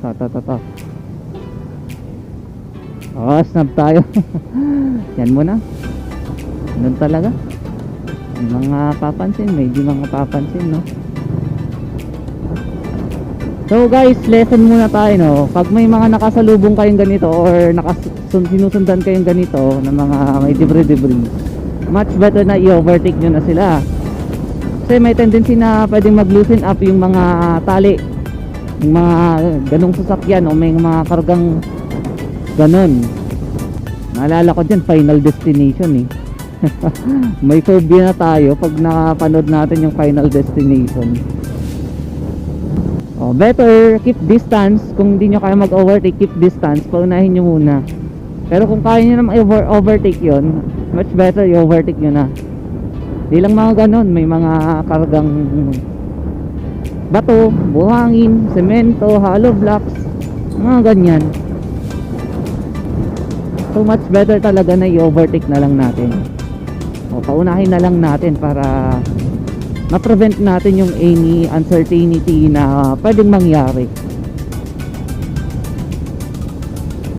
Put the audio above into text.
To. Snap tayo. Yan muna. Ganun talaga. May mga papansin, medyo mga papansin, no? So guys, lesson muna tayo, no? Pag may mga nakasalubong kayong ganito or sinusundan kayong ganito na mga may debris, much better na i-overtake nyo na sila. Kasi may tendency na pwedeng mag-loosen up yung mga tali, yung mga ganong sasakyan o may mga kargang ganon. Naalala ko dyan, Final Destination eh. May phobia na tayo pag nakapanood natin yung Final Destination. Better keep distance. Kung di nyo kaya mag-overtake, keep distance, paunahin nyo muna. Pero kung kaya nyo naman overtake yon, much better i-overtake nyo na. Di lang mga ganon, may mga kargang bato, buhangin, semento, hollow blocks, mga ganyan. So much better talaga na i-overtake na lang natin. Paunahin na lang natin para ma-prevent natin yung any uncertainty na pwedeng mangyari.